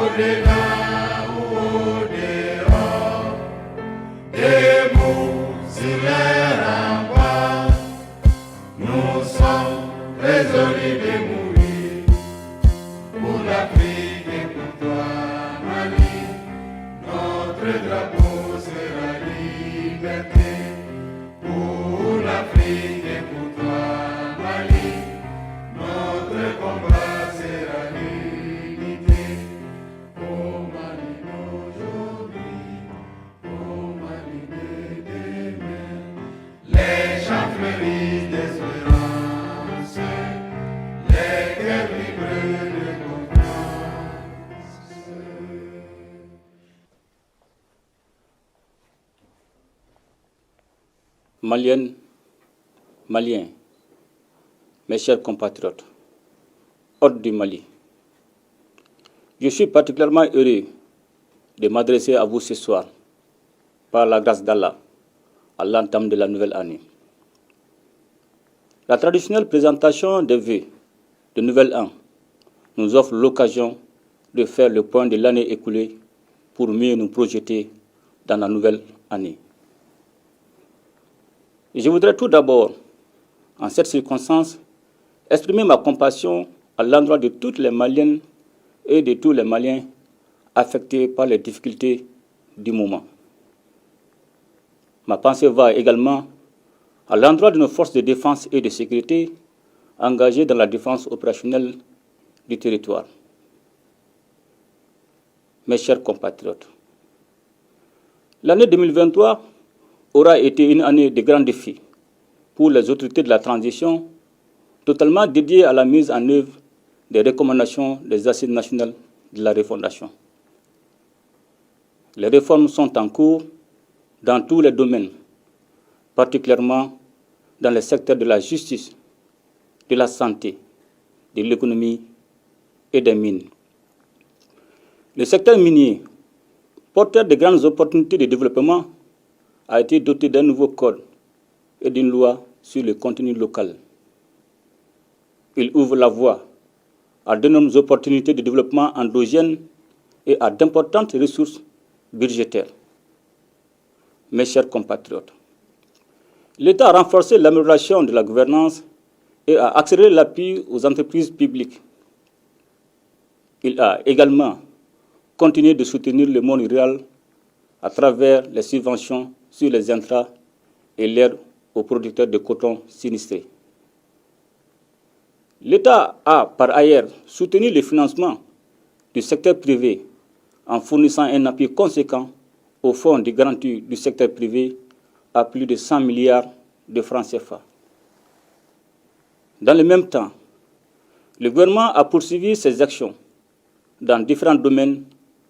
au-delà ou au-dehors, debout sur les remparts, nous sommes résolus de mourir pour l'Afrique et pour toi, Mali. Notre drapeau sera liberté pour l'Afrique et pour toi, Mali. Notre combat sera l'unité. Au Mali d'aujourd'hui, au Mali de demain, les chants fleurissent d'espérance, les cœurs vibrent de confiance. Maliennes, Maliens, mes chers compatriotes, hôtes du Mali, je suis particulièrement heureux de m'adresser à vous ce soir, par la grâce d'Allah, à l'entame de la nouvelle année. La traditionnelle présentation des vœux de Nouvel An nous offre l'occasion de faire le point de l'année écoulée pour mieux nous projeter dans la nouvelle année. Je voudrais tout d'abord, en cette circonstance, exprimer ma compassion à l'endroit de toutes les Maliennes et de tous les Maliens affectés par les difficultés du moment. Ma pensée va également à l'endroit de nos forces de défense et de sécurité engagées dans la défense opérationnelle du territoire. Mes chers compatriotes, l'année 2023 aura été une année de grands défis pour les autorités de la transition, totalement dédiée à la mise en œuvre des recommandations des Assises nationales de la refondation. Les réformes sont en cours dans tous les domaines, particulièrement dans les secteurs de la justice, de la santé, de l'économie et des mines. Le secteur minier, porteur de grandes opportunités de développement, a été doté d'un nouveau code et d'une loi sur le contenu local. Il ouvre la voie à d'énormes opportunités de développement endogène et à d'importantes ressources budgétaires. Mes chers compatriotes, l'État a renforcé l'amélioration de la gouvernance et a accéléré l'appui aux entreprises publiques. Il a également continué de soutenir le monde rural à travers les subventions sur les intrants et l'aide aux producteurs de coton sinistrés. L'État a par ailleurs soutenu le financement du secteur privé en fournissant un appui conséquent au fonds de garantie du secteur privé à plus de 100 milliards de francs CFA. Dans le même temps, le gouvernement a poursuivi ses actions dans différents domaines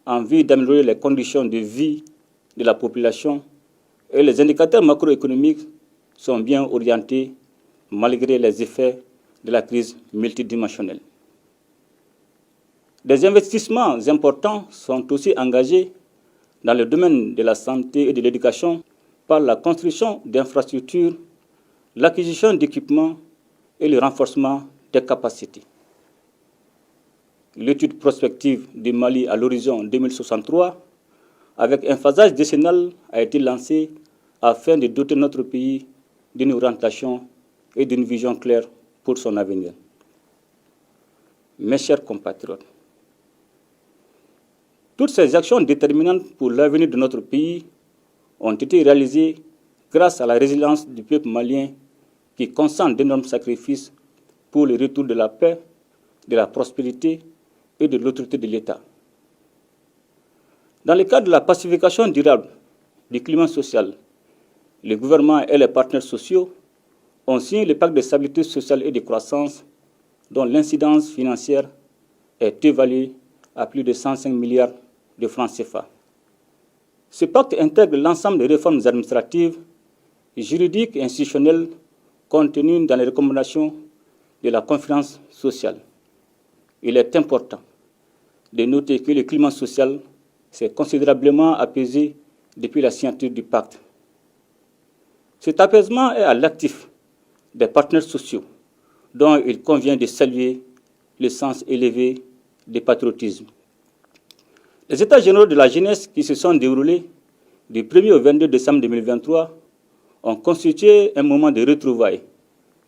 en vue d'améliorer les conditions de vie de la population et les indicateurs macroéconomiques sont bien orientés malgré les effets de la crise multidimensionnelle. Des investissements importants sont aussi engagés dans le domaine de la santé et de l'éducation par la construction d'infrastructures, l'acquisition d'équipements et le renforcement des capacités. L'étude prospective du Mali à l'horizon 2063, avec un phasage décennal, a été lancée afin de doter notre pays d'une orientation et d'une vision claire pour son avenir. Mes chers compatriotes, toutes ces actions déterminantes pour l'avenir de notre pays ont été réalisées grâce à la résilience du peuple malien qui consent d'énormes sacrifices pour le retour de la paix, de la prospérité et de l'autorité de l'État. Dans le cadre de la pacification durable du climat social, le gouvernement et les partenaires sociaux ont signé le pacte de stabilité sociale et de croissance dont l'incidence financière est évaluée à plus de 105 milliards de francs CFA. Ce pacte intègre l'ensemble des réformes administratives, juridiques et institutionnelles contenues dans les recommandations de la conférence sociale. Il est important de noter que le climat social s'est considérablement apaisé depuis la signature du pacte. Cet apaisement est à l'actif des partenaires sociaux, dont il convient de saluer le sens élevé du patriotisme. Les États généraux de la jeunesse qui se sont déroulés du 1er au 22 décembre 2023 ont constitué un moment de retrouvailles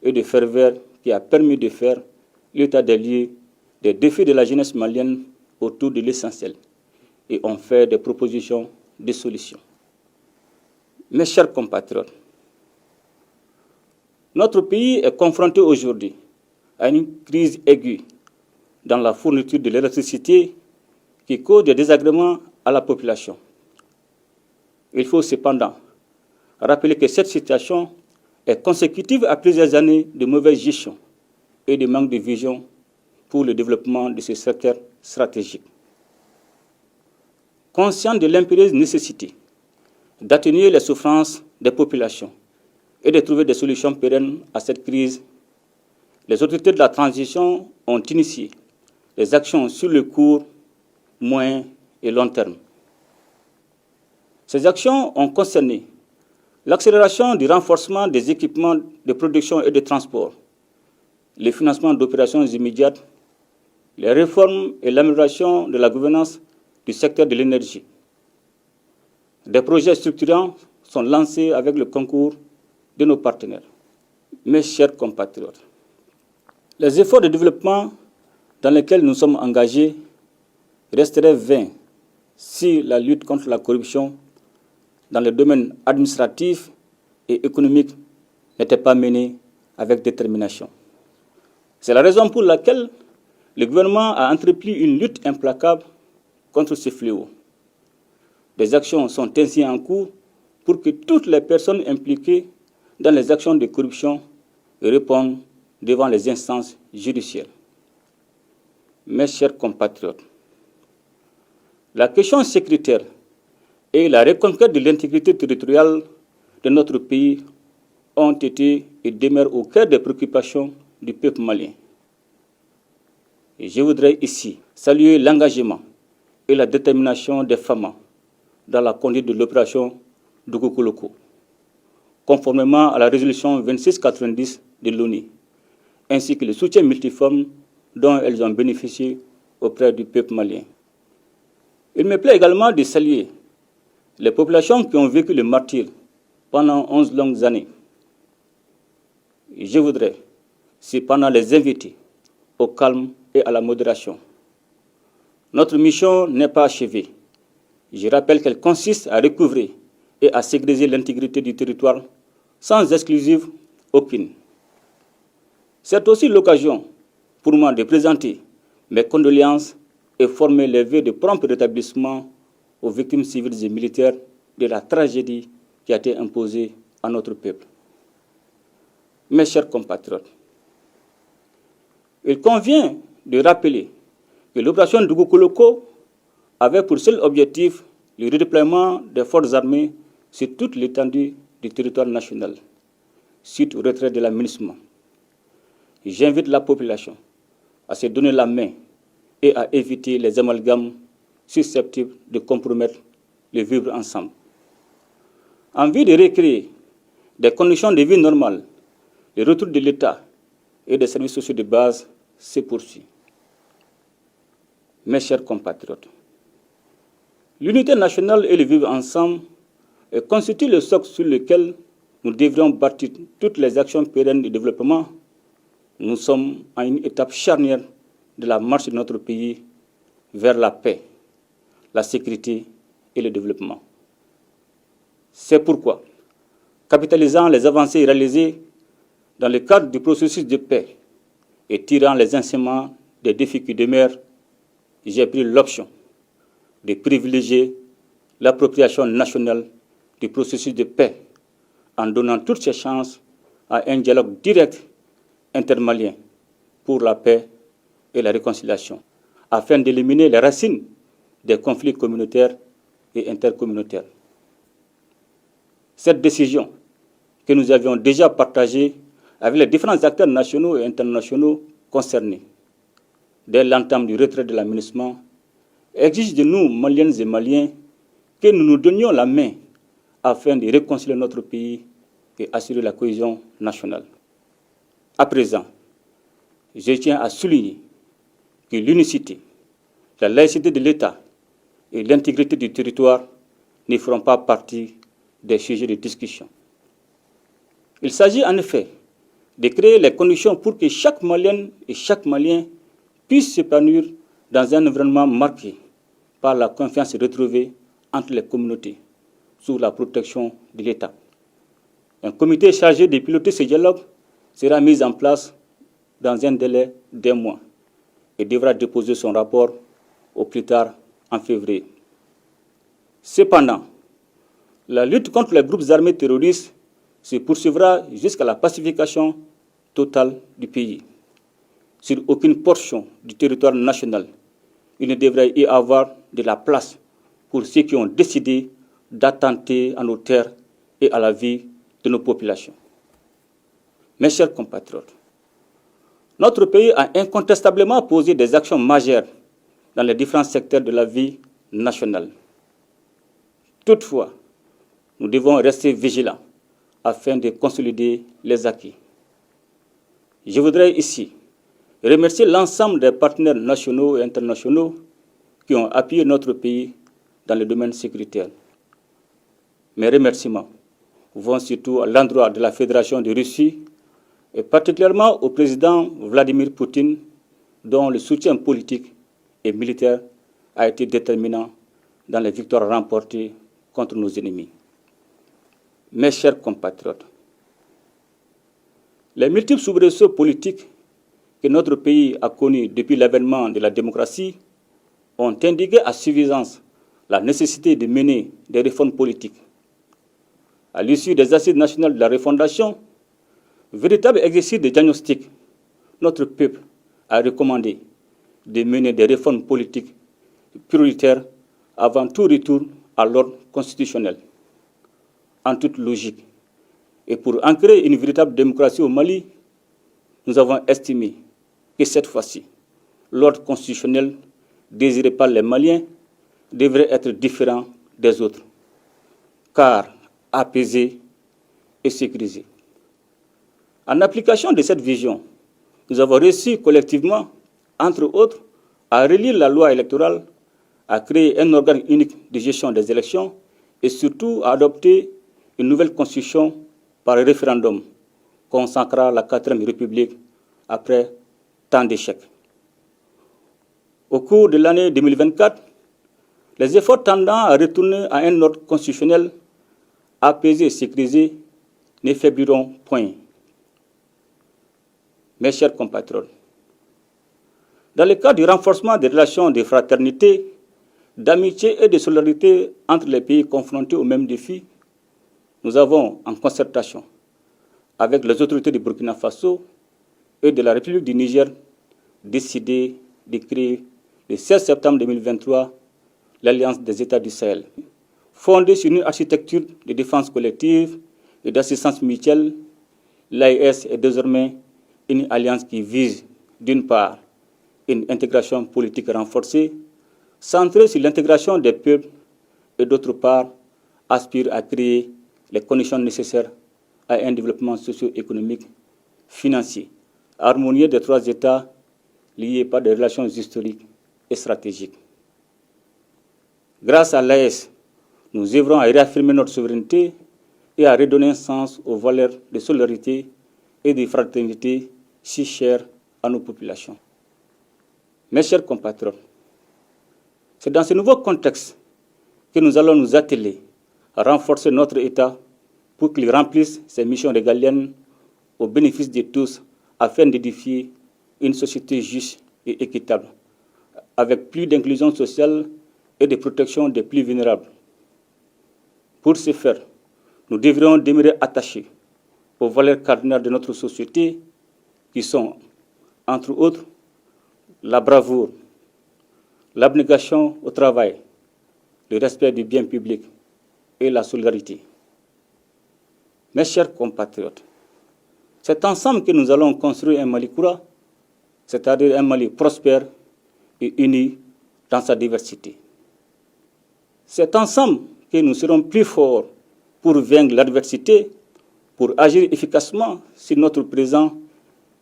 et de ferveur qui a permis de faire l'état des lieux des défis de la jeunesse malienne autour de l'essentiel et ont fait des propositions de solutions. Mes chers compatriotes, notre pays est confronté aujourd'hui à une crise aiguë dans la fourniture de l'électricité qui cause des désagréments à la population. Il faut cependant rappeler que cette situation est consécutive à plusieurs années de mauvaise gestion et de manque de vision pour le développement de ce secteur stratégique. Conscient de l'impérieuse nécessité d'atténuer les souffrances des populations et de trouver des solutions pérennes à cette crise, les autorités de la transition ont initié des actions sur le court, moyen et long terme. Ces actions ont concerné l'accélération du renforcement des équipements de production et de transport, le financement d'opérations immédiates, les réformes et l'amélioration de la gouvernance du secteur de l'énergie. Des projets structurants sont lancés avec le concours de nos partenaires. Mes chers compatriotes, les efforts de développement dans lesquels nous sommes engagés resteraient vains si la lutte contre la corruption dans les domaines administratifs et économiques n'était pas menée avec détermination. C'est la raison pour laquelle le gouvernement a entrepris une lutte implacable contre ce fléau. Des actions sont ainsi en cours pour que toutes les personnes impliquées dans les actions de corruption répondent devant les instances judiciaires. Mes chers compatriotes, la question sécuritaire et la reconquête de l'intégrité territoriale de notre pays ont été et demeurent au cœur des préoccupations du peuple malien. Et je voudrais ici saluer l'engagement et la détermination des femmes dans la conduite de l'opération Dougokoloko, conformément à la résolution 2690 de l'ONU, ainsi que le soutien multiforme dont elles ont bénéficié auprès du peuple malien. Il me plaît également de saluer les populations qui ont vécu le martyre pendant 11 longues années. Et je voudrais cependant les inviter au calme et à la modération. Notre mission n'est pas achevée. Je rappelle qu'elle consiste à recouvrer et à sécuriser l'intégrité du territoire sans exclusive aucune. C'est aussi l'occasion pour moi de présenter mes condoléances et former les vœux de prompt rétablissement aux victimes civiles et militaires de la tragédie qui a été imposée à notre peuple. Mes chers compatriotes, il convient de rappeler que l'opération Dougokoloko avait pour seul objectif le redéploiement des forces armées sur toute l'étendue du territoire national, suite au retrait de la MINUSMA. J'invite la population à se donner la main et à éviter les amalgames susceptibles de compromettre le vivre ensemble. En vue de recréer des conditions de vie normales, le retour de l'État et des services sociaux de base se poursuit. Mes chers compatriotes, l'unité nationale et le vivre ensemble constituent le socle sur lequel nous devrions bâtir toutes les actions pérennes de développement. Nous sommes à une étape charnière de la marche de notre pays vers la paix, la sécurité et le développement. C'est pourquoi, capitalisant les avancées réalisées dans le cadre du processus de paix et tirant les enseignements des défis qui demeurent, j'ai pris l'option de privilégier l'appropriation nationale du processus de paix en donnant toutes ses chances à un dialogue direct intermalien pour la paix et la réconciliation, afin d'éliminer les racines des conflits communautaires et intercommunautaires. Cette décision, que nous avions déjà partagée avec les différents acteurs nationaux et internationaux concernés, dès l'entame du retrait de la MINUSMA, exige de nous, Maliennes et Maliens, que nous nous donnions la main afin de réconcilier notre pays et assurer la cohésion nationale. À présent, je tiens à souligner que l'unicité, la laïcité de l'État et l'intégrité du territoire ne feront pas partie des sujets de discussion. Il s'agit en effet de créer les conditions pour que chaque Malienne et chaque Malien puisse s'épanouir dans un environnement marqué par la confiance retrouvée entre les communautés sous la protection de l'État. Un comité chargé de piloter ce dialogue sera mis en place dans un délai d'1 mois et devra déposer son rapport au plus tard en février. Cependant, la lutte contre les groupes armés terroristes se poursuivra jusqu'à la pacification totale du pays. Sur aucune portion du territoire national, il ne devrait y avoir de la place pour ceux qui ont décidé d'attenter à nos terres et à la vie de nos populations. Mes chers compatriotes, notre pays a incontestablement posé des actions majeures dans les différents secteurs de la vie nationale. Toutefois, nous devons rester vigilants afin de consolider les acquis. Je voudrais ici remercier l'ensemble des partenaires nationaux et internationaux qui ont appuyé notre pays dans le domaine sécuritaire. Mes remerciements vont surtout à l'endroit de la Fédération de Russie et particulièrement au président Vladimir Poutine, dont le soutien politique et militaire a été déterminant dans les victoires remportées contre nos ennemis. Mes chers compatriotes, les multiples soubresauts politiques que notre pays a connus depuis l'avènement de la démocratie ont indiqué à suffisance la nécessité de mener des réformes politiques. À l'issue des assises nationales de la refondation, véritable exercice de diagnostic, notre peuple a recommandé de mener des réformes politiques prioritaires avant tout retour à l'ordre constitutionnel. En toute logique, et pour ancrer une véritable démocratie au Mali, nous avons estimé que cette fois-ci, l'ordre constitutionnel désiré par les Maliens devrait être différent des autres, car apaisé et sécurisé. En application de cette vision, nous avons réussi collectivement, entre autres, à relire la loi électorale, à créer un organe unique de gestion des élections et surtout à adopter une nouvelle constitution par référendum consacrant la 4e République après tant d'échecs. Au cours de l'année 2024, les efforts tendant à retourner à un ordre constitutionnel apaisé et sécurisé ne faibliront point. Mes chers compatriotes, dans le cadre du renforcement des relations de fraternité, d'amitié et de solidarité entre les pays confrontés aux mêmes défis, nous avons, en concertation avec les autorités du Burkina Faso et de la République du Niger, décidé de créer le 16 septembre 2023 l'Alliance des États du Sahel. Fondée sur une architecture de défense collective et d'assistance mutuelle, l'AES est désormais une alliance qui vise, d'une part, une intégration politique renforcée, centrée sur l'intégration des peuples, et d'autre part, aspire à créer les conditions nécessaires à un développement socio-économique, financier, harmonieux des 3 États liés par des relations historiques et stratégiques. Grâce à l'AES, nous œuvrons à réaffirmer notre souveraineté et à redonner un sens aux valeurs de solidarité et de fraternité si chères à nos populations. Mes chers compatriotes, c'est dans ce nouveau contexte que nous allons nous atteler à renforcer notre État pour qu'il remplisse ses missions régaliennes au bénéfice de tous afin d'édifier une société juste et équitable, avec plus d'inclusion sociale et de protection des plus vulnérables. Pour ce faire, nous devrions demeurer attachés aux valeurs cardinales de notre société qui sont, entre autres, la bravoure, l'abnégation au travail, le respect du bien public et la solidarité. Mes chers compatriotes, c'est ensemble que nous allons construire un Mali Koura, c'est-à-dire un Mali prospère et uni dans sa diversité. C'est ensemble que nous serons plus forts pour vaincre l'adversité, pour agir efficacement sur notre présent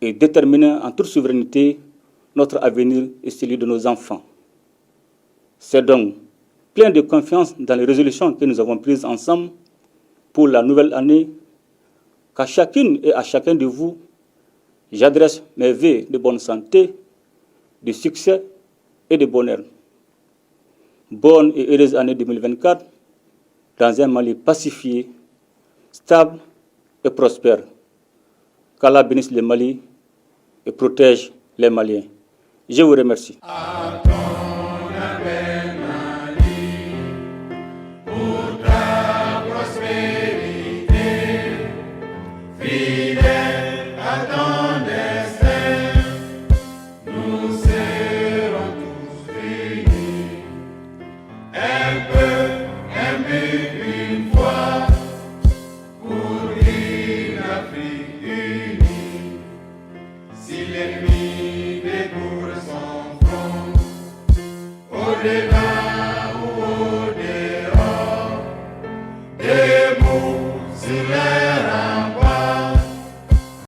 et déterminer en toute souveraineté notre avenir et celui de nos enfants. C'est donc plein de confiance dans les résolutions que nous avons prises ensemble pour la nouvelle année, qu'à chacune et à chacun de vous, j'adresse mes vœux de bonne santé, de succès et de bonheur. Bonne et heureuse année 2024 dans un Mali pacifié, stable et prospère. Qu'Allah bénisse le Mali et protège les Maliens. Je vous remercie. Fidèle à ton destin, nous serons tous unis. Un peu, un but, une foi, pour une Afrique unie. Si l'ennemi découvre son front, au-delà ou au-dehors,